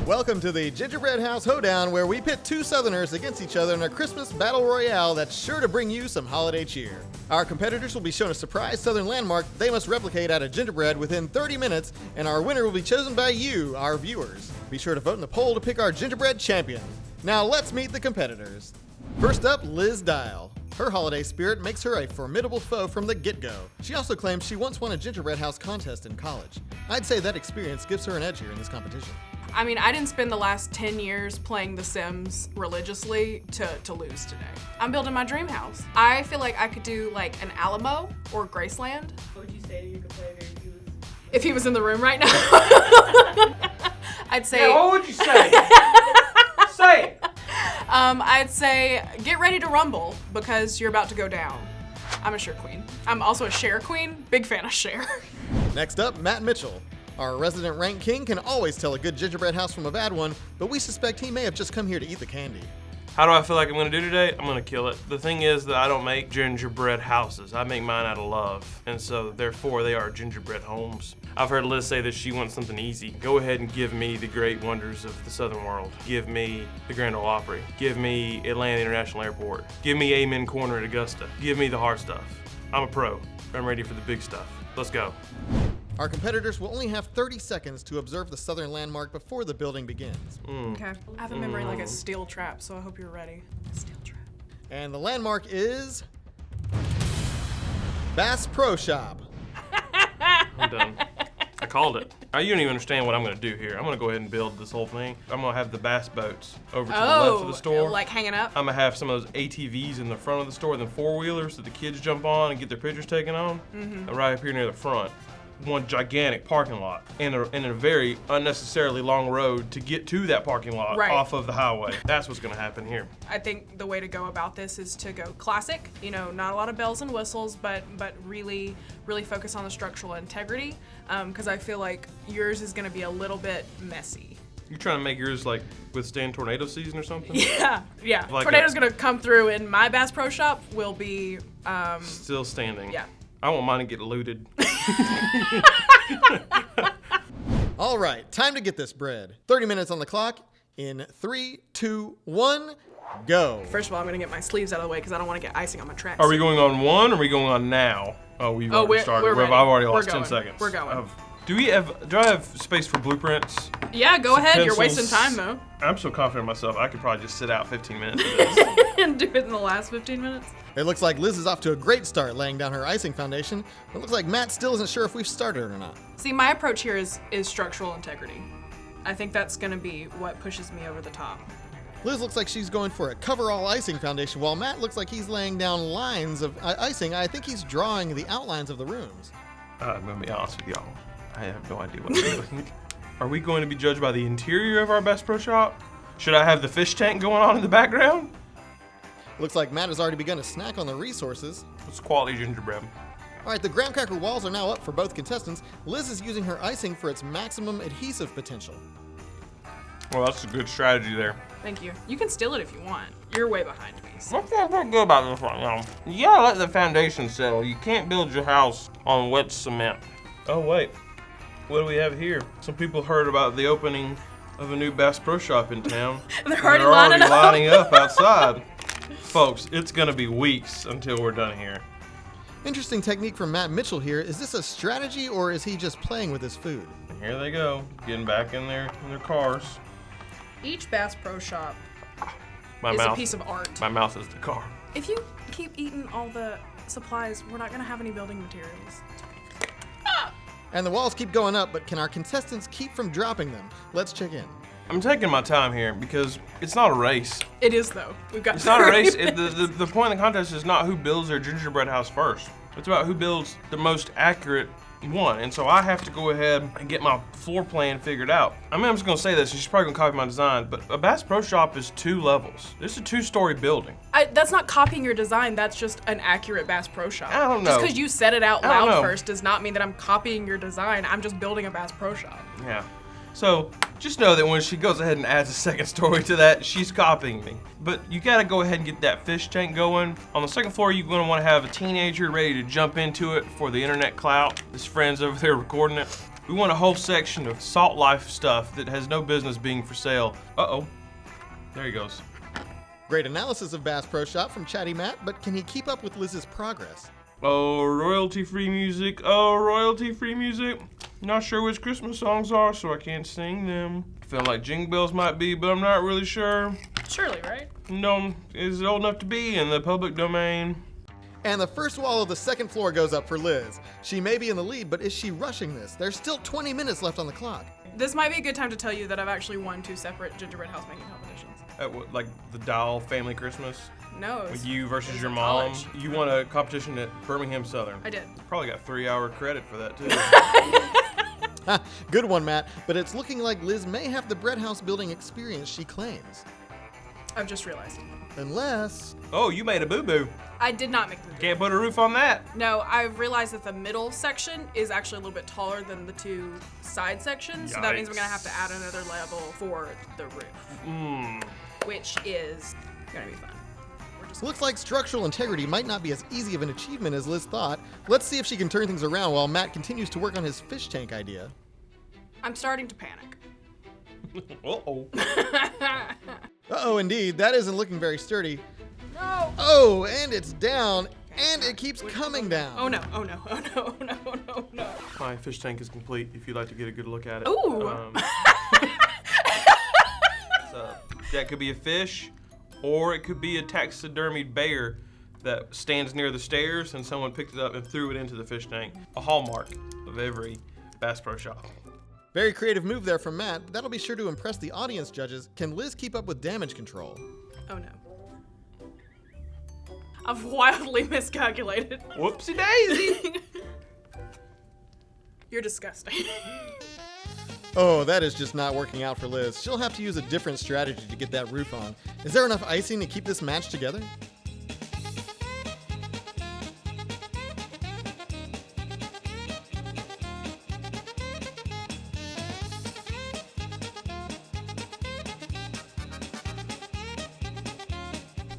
Welcome to the Gingerbread House Hoedown, where we pit two Southerners against each other in a Christmas battle royale that's sure to bring you some holiday cheer. Our competitors will be shown a surprise Southern landmark they must replicate out of gingerbread within 30 minutes, and our winner will be chosen by you, our viewers. Be sure to vote in the poll to pick our gingerbread champion. Now let's meet the competitors. First up, Liz Dial. Her holiday spirit makes her a formidable foe from the get-go. She also claims she once won a gingerbread house contest in college. I'd say that experience gives her an edge here in this competition. I mean, I didn't spend the last 10 years playing The Sims religiously to lose today. I'm building my dream house. I feel like I could do like an Alamo or Graceland. What would you say to your competitor If he was in the room right now? I'd say... Yeah, what would you say? Say it. I'd say get ready to rumble because you're about to go down. I'm a Cher queen. I'm also a Cher queen. Big fan of Cher. Next up, Matt Mitchell. Our resident rank king can always tell a good gingerbread house from a bad one, but we suspect he may have just come here to eat the candy. How do I feel like I'm gonna do today? I'm gonna kill it. The thing is that I don't make gingerbread houses. I make mine out of love. And so therefore they are gingerbread homes. I've heard Liz say that she wants something easy. Go ahead and give me the great wonders of the Southern world. Give me the Grand Ole Opry. Give me Atlanta International Airport. Give me Amen Corner at Augusta. Give me the hard stuff. I'm a pro. I'm ready for the big stuff. Let's go. Our competitors will only have 30 seconds to observe the Southern landmark before the building begins. Okay. I have a memory like a steel trap, so I hope you're ready. Steel trap. And the landmark is... Bass Pro Shop. I'm done. I called it. You don't even understand what I'm gonna do here. I'm gonna go ahead and build this whole thing. I'm gonna have the bass boats over to the left of the store. Like hanging up? I'm gonna have some of those ATVs in the front of the store, then four-wheelers that the kids jump on and get their pictures taken on. And right up here near the front, one gigantic parking lot and a very unnecessarily long road to get to that parking lot off of the highway. That's what's gonna happen here. I think the way to go about this is to go classic, you know, not a lot of bells and whistles, but really focus on the structural integrity, because I feel like yours is gonna be a little bit messy. You're trying to make yours like withstand tornado season or something? Yeah. Like Tornado's gonna come through and my Bass Pro Shop will be still standing. Yeah. I want mine to get looted. All right, time to get this bread. 30 minutes on the clock. In 3, 2, 1, go. First of all, I'm gonna get my sleeves out of the way because I don't want to get icing on my tracks. Are we going on one or are we going on now? Oh, we've already started. We're ready. I've already We're lost going. 10 seconds. We're going. Do I have space for blueprints? Yeah, go ahead. Pencils? You're wasting time though. I'm so confident in myself, I could probably just sit out 15 minutes of this. And do it in the last 15 minutes. It looks like Liz is off to a great start laying down her icing foundation. It looks like Matt still isn't sure if we've started or not. See, my approach here is structural integrity. I think that's gonna be what pushes me over the top. Liz looks like she's going for a cover-all icing foundation, while Matt looks like he's laying down lines of icing. I think he's drawing the outlines of the rooms. I'm gonna be honest with y'all. I have no idea what I'm doing. Are we going to be judged by the interior of our Bass Pro Shop? Should I have the fish tank going on in the background? Looks like Matt has already begun to snack on the resources. It's quality gingerbread. All right, the graham cracker walls are now up for both contestants. Liz is using her icing for its maximum adhesive potential. Well, that's a good strategy there. Thank you. You can steal it if you want. You're way behind me. So. What's pretty good about this one, y'all? You gotta let the foundation settle. You can't build your house on wet cement. Oh, wait. What do we have here? Some people heard about the opening of a new Bass Pro Shop in town. And they're already lining up outside. Folks, it's gonna be weeks until we're done here. Interesting technique from Matt Mitchell here. Is this a strategy or is he just playing with his food? And here they go, getting back in their cars. Each Bass Pro Shop My is mouth, a piece of art. My mouth is the car. If you keep eating all the supplies, we're not gonna have any building materials. And the walls keep going up, but can our contestants keep from dropping them? Let's check in. I'm taking my time here because it's not a race. It is though. We've got. It's not a race. The point of the contest is not who builds their gingerbread house first. It's about who builds the most accurate one. And so I have to go ahead and get my floor plan figured out. I mean, I'm just gonna say this, and she's probably gonna copy my design, but a Bass Pro Shop is 2 levels. This is a 2-story building. That's not copying your design. That's just an accurate Bass Pro Shop. I don't know. Just because you said it out I don't loud know. first does not mean that I'm copying your design. I'm just building a Bass Pro Shop. Yeah. So just know that when she goes ahead and adds a 2nd story to that, she's copying me. But you gotta go ahead and get that fish tank going. On the 2nd floor, you're gonna wanna have a teenager ready to jump into it for the internet clout. His friend's over there recording it. We want a whole section of Salt Life stuff that has no business being for sale. Uh-oh. There he goes. Great analysis of Bass Pro Shop from Chatty Matt, but can he keep up with Liz's progress? Oh, royalty-free music. Oh, royalty-free music. Not sure which Christmas songs are, so I can't sing them. Feel like Jingle Bells might be, but I'm not really sure. Surely, right? No, is it old enough to be in the public domain? And the first wall of the second floor goes up for Liz. She may be in the lead, but is she rushing this? There's still 20 minutes left on the clock. This might be a good time to tell you that I've actually won 2 separate gingerbread house making competitions. Like the Doll Family Christmas? No, it was, With you it versus was your in mom? college. You won a competition at Birmingham Southern. I did. Probably got 3-hour credit for that, too. Ha, good one, Matt, but it's looking like Liz may have the bread house building experience she claims. I've just realized. Unless... Oh, you made a boo-boo. I did not make the move. Can't put a roof on that. No, I've realized that the middle section is actually a little bit taller than the 2 side sections, so that means we're gonna have to add another level for the roof, which is gonna be fun. Looks like structural integrity might not be as easy of an achievement as Liz thought. Let's see if she can turn things around while Matt continues to work on his fish tank idea. I'm starting to panic. Uh-oh. Uh-oh, indeed. That isn't looking very sturdy. No! Oh, and it's down, and it keeps coming down. Oh no, oh no, oh no, oh no, oh no, oh no. My fish tank is complete if you'd like to get a good look at it. Ooh! So, that could be a fish, or it could be a taxidermied bear that stands near the stairs and someone picked it up and threw it into the fish tank. A hallmark of every Bass Pro Shop. Very creative move there from Matt. That'll be sure to impress the audience judges. Can Liz keep up with damage control? Oh no. I've wildly miscalculated. Whoopsie daisy! You're disgusting. Oh, that is just not working out for Liz. She'll have to use a different strategy to get that roof on. Is there enough icing to keep this match together?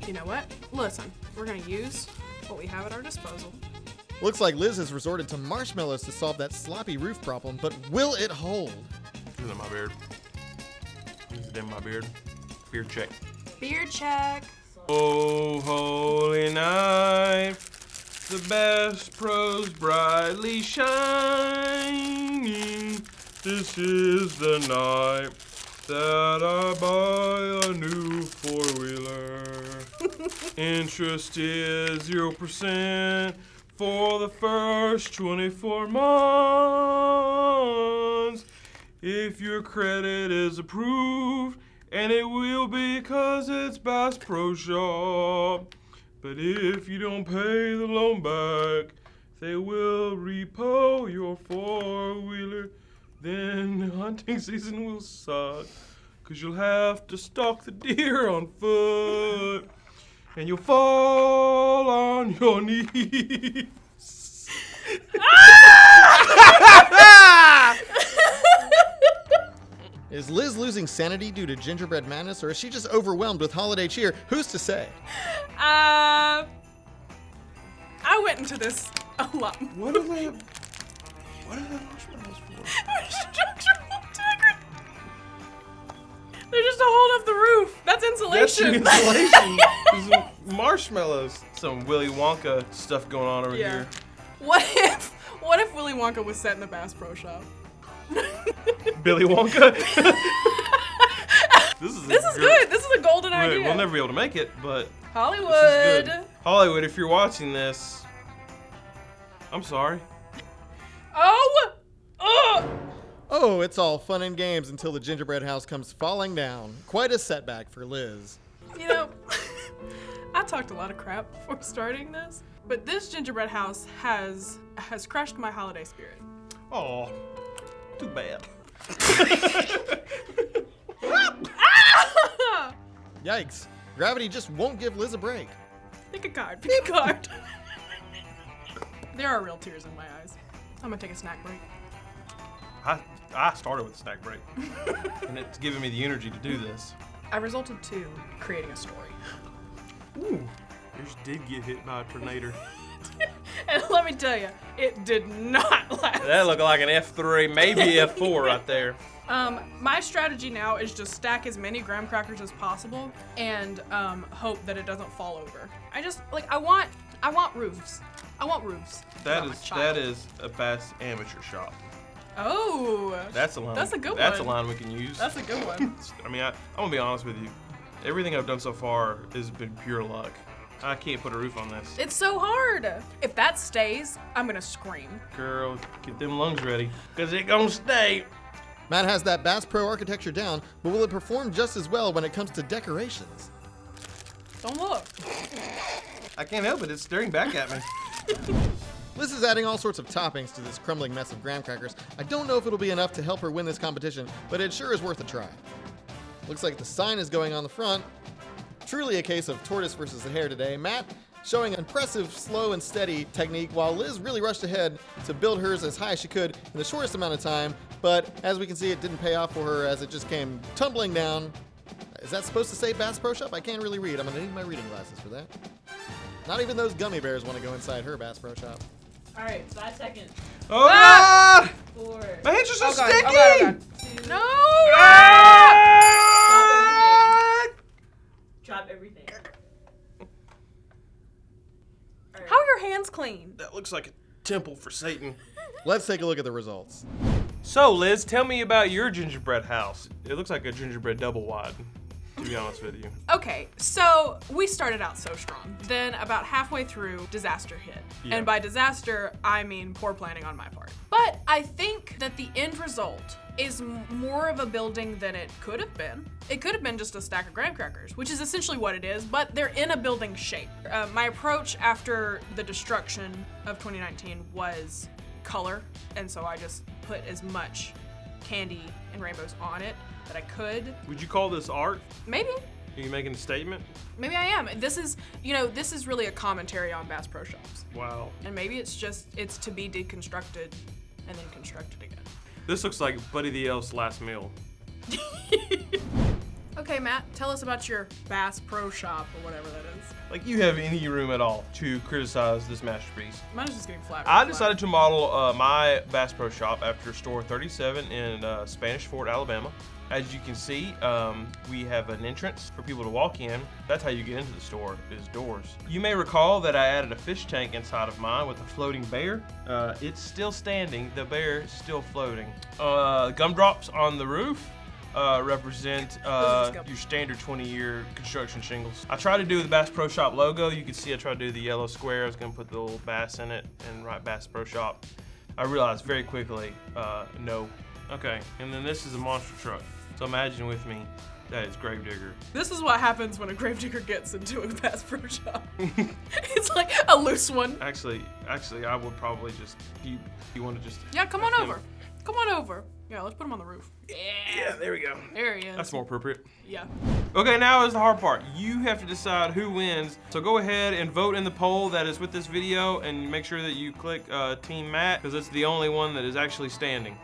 You know what? Listen, we're gonna use what we have at our disposal. Looks like Liz has resorted to marshmallows to solve that sloppy roof problem, but will it hold? Is it in my beard? Is it in my beard? Beard check. Beard check. Oh, holy night, the Bass Pro's brightly shining. This is the night that I buy a new four-wheeler. Interest is 0% for the first 24 months. If your credit is approved, and it will be 'cause it's Bass Pro Shop. But if you don't pay the loan back, they will repo your four-wheeler. Then the hunting season will suck, 'cause you'll have to stalk the deer on foot, and you'll fall on your knees. Is Liz losing sanity due to gingerbread madness, or is she just overwhelmed with holiday cheer? Who's to say? I went into this a lot. What are the marshmallows for? Structural integrity. They're just to hold up the roof. That's That's insulation. insulation. Some marshmallows. Some Willy Wonka stuff going on over Yeah. here. What if Willy Wonka was set in the Bass Pro Shop? Billy Wonka. This is good. This is a golden Wait, idea. we'll never be able to make it, but Hollywood. this is good. Hollywood, if you're watching this, I'm sorry. Oh! Oh! Oh, it's all fun and games until the gingerbread house comes falling down. Quite a setback for Liz. You know, I talked a lot of crap before starting this, but this gingerbread house has crushed my holiday spirit. Oh, too bad. Yikes. Gravity just won't give Liz a break. Pick a card. Pick a card. There are real tears in my eyes. I'm gonna take a snack break. I started with a snack break, and it's giving me the energy to do this. I resulted to creating a story. Ooh, yours did get hit by a tornado. And let me me tell you, it did not last. That looked like an F3, maybe F4 right there. My strategy now is just stack as many graham crackers as possible and hope that it doesn't fall over. I want roofs. I want roofs. That is a Bass amateur shop. Oh. That's a line. That's a good That's a one. line we can use. That's a good one. I mean, I'm gonna be honest with you. Everything I've done so far has been pure luck. I can't put a roof on this. It's so hard. If that stays, I'm gonna scream. Girl, get them lungs ready, cause it gonna stay. Matt has that Bass Pro architecture down, but will it perform just as well when it comes to decorations? Don't look. I can't help it, it's staring back at me. Liz is adding all sorts of toppings to this crumbling mess of graham crackers. I don't know if it'll be enough to help her win this competition, but it sure is worth a try. Looks like the sign is going on the front. Truly a case of tortoise versus the hare today. Matt showing impressive slow and steady technique, while Liz really rushed ahead to build hers as high as she could in the shortest amount of time, but as we can see, it didn't pay off for her as it just came tumbling down. Is that supposed to say Bass Pro Shop? I can't really read. I'm gonna need my reading glasses for that. Not even those gummy bears want to go inside her Bass Pro Shop. All right, 5 seconds. Oh God! 4. My hands are so Oh God, sticky! oh God, oh God. 2. No! Ah! Drop everything. How are your hands clean? That looks like a temple for Satan. Let's take a look at the results. So, Liz, tell me about your gingerbread house. It looks like a gingerbread double wide, to be honest with you. Okay, so we started out so strong. Then about halfway through, disaster hit. Yeah. And by disaster, I mean poor planning on my part. But I think that the end result is more of a building than it could have been. It could have been just a stack of graham crackers, which is essentially what it is, but they're in a building shape. My approach after the destruction of 2019 was color, and so I just put as much candy and rainbows on it that I could. Would you call this art? Maybe. Are you making a statement? Maybe I am. This is really a commentary on Bass Pro Shops. Wow. And maybe it's to be deconstructed and then constructed again. This looks like Buddy the Elf's last meal. Okay, Matt, tell us about your Bass Pro Shop or whatever that is. Like you have any room at all to criticize this masterpiece. Mine is just getting flat. I decided to model my Bass Pro Shop after store 37 in Spanish Fort, Alabama. As you can see, we have an entrance for people to walk in. That's how you get into the store, is doors. You may recall that I added a fish tank inside of mine with a floating bear. It's still standing, the bear is still floating. Gumdrops on the roof represent your standard 20-year construction shingles. I tried to do the Bass Pro Shop logo. You can see I tried to do the yellow square. I was gonna put the little bass in it and write Bass Pro Shop. I realized very quickly, no. Okay, and then this is a monster truck. So imagine with me, that is Gravedigger. This is what happens when a gravedigger gets into a Bass Pro Shop. It's like a loose one. Actually, I would probably just, you want to just... Yeah, come on over. Come on over. Yeah, let's put him on the roof. Yeah, there we go. There he is. That's more appropriate. Yeah. Okay, now is the hard part. You have to decide who wins. So go ahead and vote in the poll that is with this video and make sure that you click Team Matt, because it's the only one that is actually standing.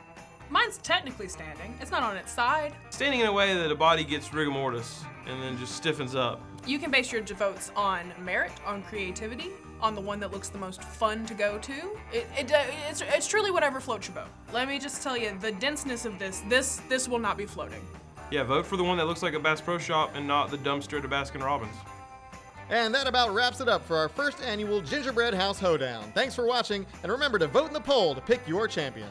Mine's technically standing. It's not on its side. Standing in a way that a body gets rigor mortis and then just stiffens up. You can base your votes on merit, on creativity, on the one that looks the most fun to go to. It's truly whatever floats your boat. Let me just tell you, the denseness of this will not be floating. Yeah, vote for the one that looks like a Bass Pro Shop and not the dumpster at a Baskin Robbins. And that about wraps it up for our first annual Gingerbread House Hoedown. Thanks for watching, and remember to vote in the poll to pick your champion.